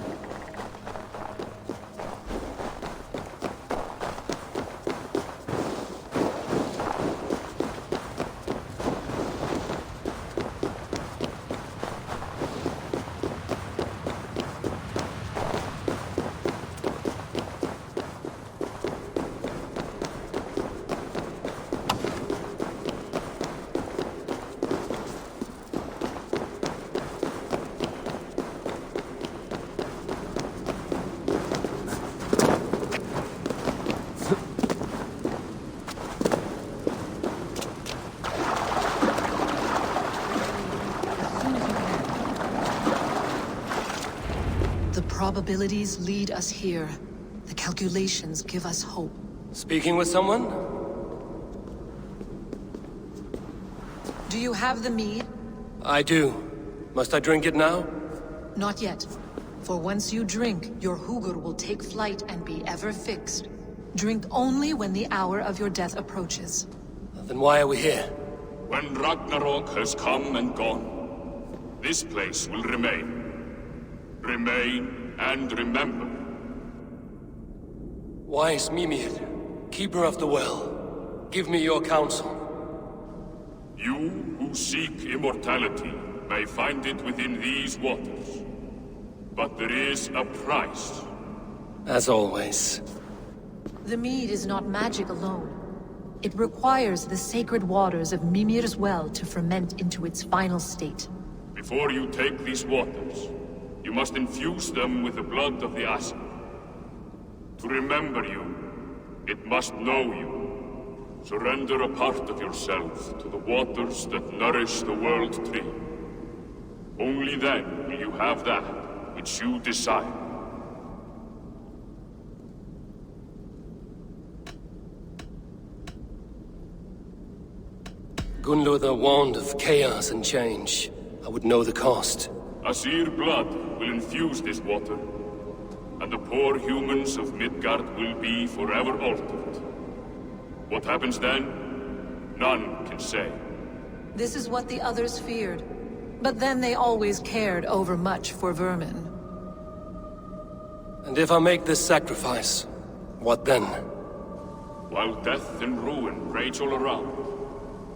Probabilities lead us here. The calculations give us hope. Speaking with someone? Do you have the mead? I do. Must I drink it now? Not yet. For once you drink, your Hugur will take flight and be ever fixed. Drink only when the hour of your death approaches. Then why are we here? When Ragnarok has come and gone, this place will remain. Remain and remember. Wise Mimir, keeper of the well, give me your counsel. You who seek immortality may find it within these waters. But there is a price. As always. The mead is not magic alone. It requires the sacred waters of Mimir's well to ferment into its final state. Before you take these waters, you must infuse them with the blood of the Aesir. To remember you, it must know you. Surrender a part of yourself to the waters that nourish the World Tree. Only then will you have that which you desire. Gunlother warned of chaos and change. I would know the cost. Aesir blood will infuse this water, and the poor humans of Midgard will be forever altered. What happens then, none can say. This is what the others feared. But then they always cared overmuch for vermin. And if I make this sacrifice, what then? While death and ruin rage all around,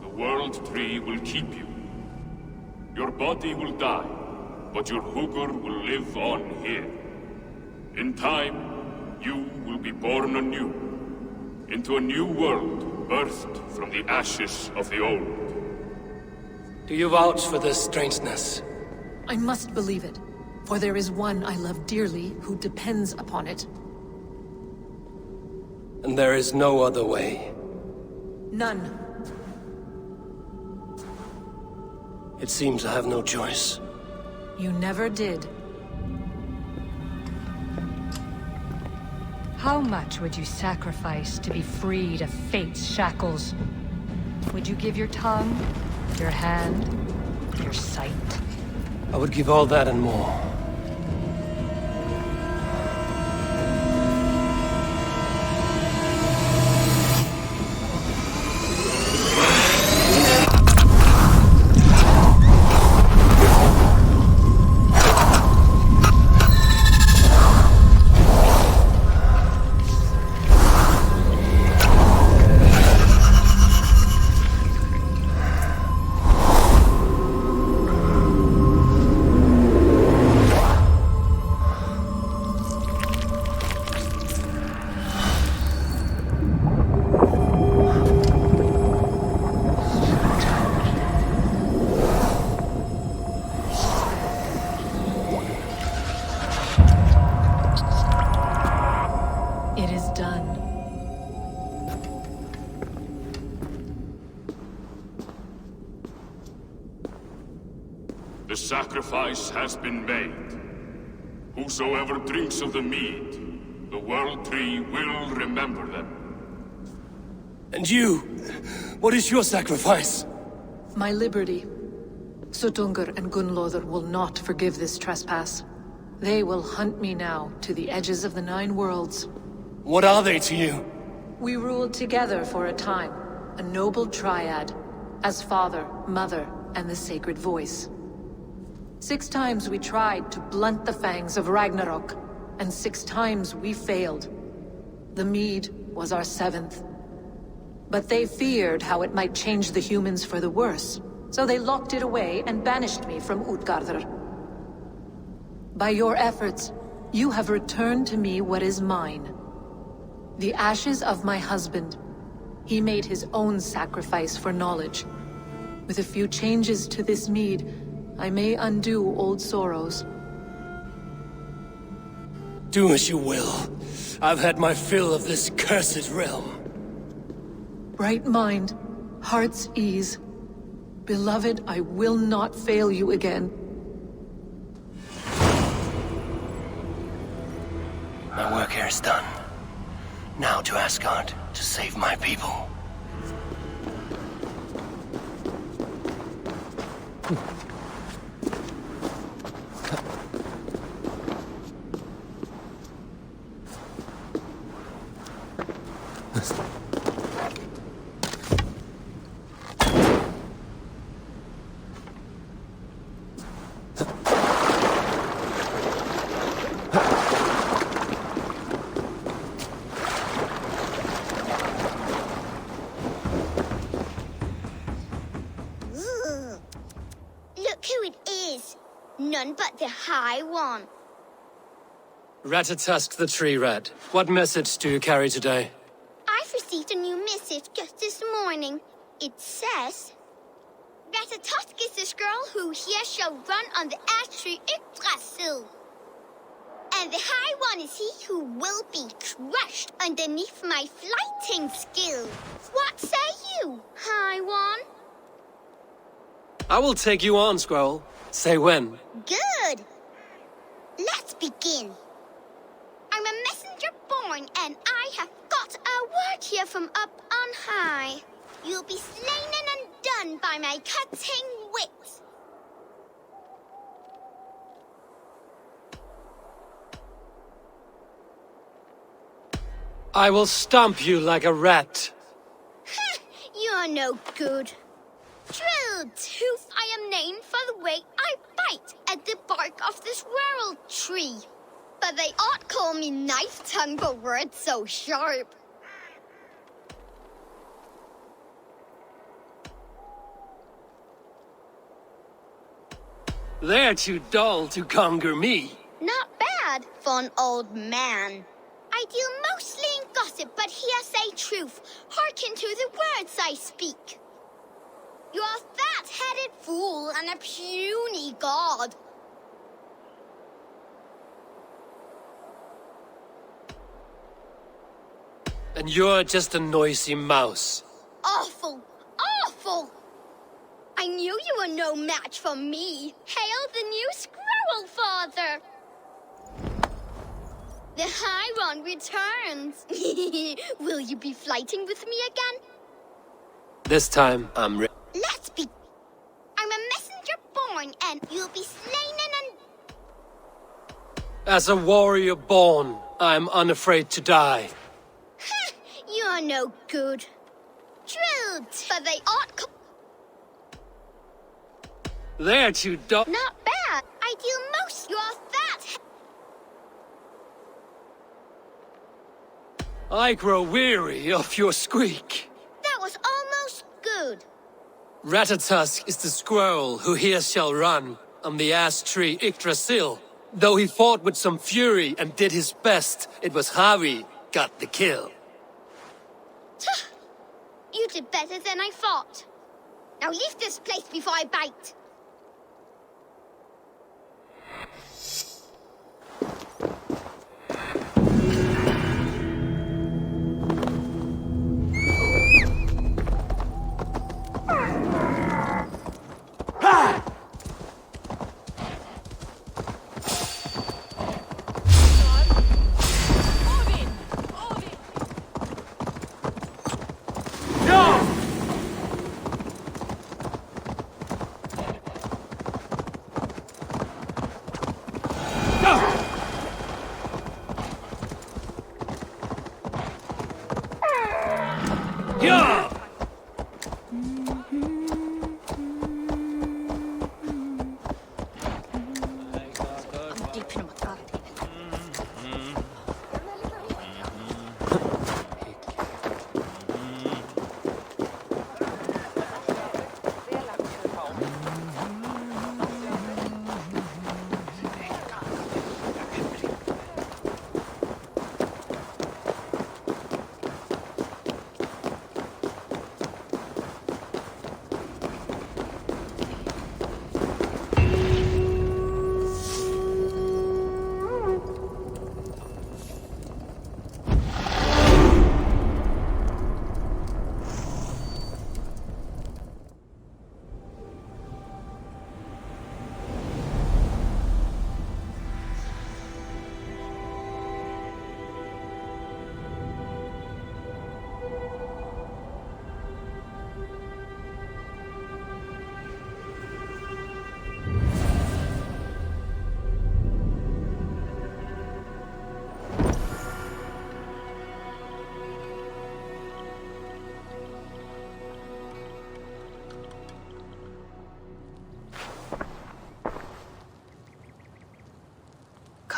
the World Tree will keep you. Your body will die, but your Hugur will live on here. In time, you will be born anew, into a new world birthed from the ashes of the old. Do you vouch for this strangeness? I must believe it, for there is one I love dearly who depends upon it. And there is no other way? None. It seems I have no choice. You never did. How much would you sacrifice to be freed of fate's shackles? Would you give your tongue, your hand, your sight? I would give all that and more. sacrifice has been made. Whosoever drinks of the mead, the World Tree will remember them. And you? What is your sacrifice? My liberty. Suttungr and Gunnlóðr will not forgive this trespass. They will hunt me now to the edges of the 9 worlds. What are they to you? We ruled together for a time, a noble triad, as father, mother, and the sacred voice. 6 times we tried to blunt the fangs of Ragnarok, and 6 times we failed. The mead was our 7th. But they feared how it might change the humans for the worse, so they locked it away and banished me from Utgardr. By your efforts, you have returned to me what is mine. The ashes of my husband. He made his own sacrifice for knowledge. With a few changes to this mead, I may undo old sorrows. Do as you will. I've had my fill of this cursed realm. Bright mind, heart's ease. Beloved, I will not fail you again. My work here is done. Now to Asgard to save my people. None but the High One. Ratatosk the Tree Rat. What message do you carry today? I've received a new message just this morning. It says, Ratatosk is the girl who here shall run on the ash tree Yggdrasil. And the High One is he who will be crushed underneath my flighting skill. What say you, High One? I will take you on, Squirrel. Say when. Good. Let's begin. I'm a messenger born, and I have got a word here from up on high. You'll be slain and undone by my cutting wit. I will stomp you like a rat. You're no good. Drill Tooth, I am named for the way I bite at the bark of this world tree. But they ought call me Knife Tongue for words so sharp. They're too dull to conquer me. Not bad for an old man. I deal mostly in gossip, but here say truth. Hearken to the words I speak. You're a fat-headed fool and a puny god. And you're just a noisy mouse. Awful! Awful! I knew you were no match for me. Hail the new Squirrel Father! The High One returns. Will you be flighting with me again? This time, I'm ready. Let's be... I'm a messenger born, and you'll be slain and... As a warrior born, I'm unafraid to die. You're no good. Drilled, but they ought... They're too dull. Not bad. I deal most... You're fat. I grow weary of your squeak. That was almost good. Ratatosk is the squirrel who here shall run on the ash tree Yggdrasil. Though he fought with some fury and did his best, it was Harvey got the kill. You did better than I thought. Now leave this place before I bite.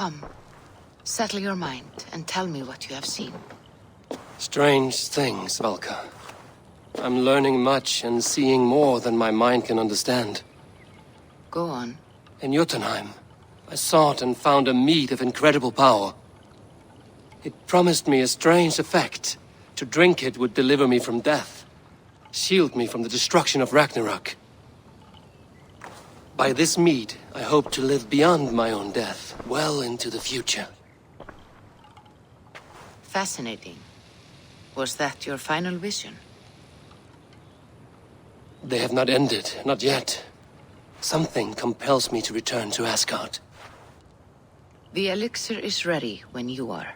Come, settle your mind and tell me what you have seen. Strange things, Valka. I'm learning much and seeing more than my mind can understand. Go on. In Jotunheim, I sought and found a mead of incredible power. It promised me a strange effect. To drink it would deliver me from death, shield me from the destruction of Ragnarok. By this mead, I hope to live beyond my own death, well into the future. Fascinating. Was that your final vision? They have not ended, not yet. Something compels me to return to Asgard. The elixir is ready when you are.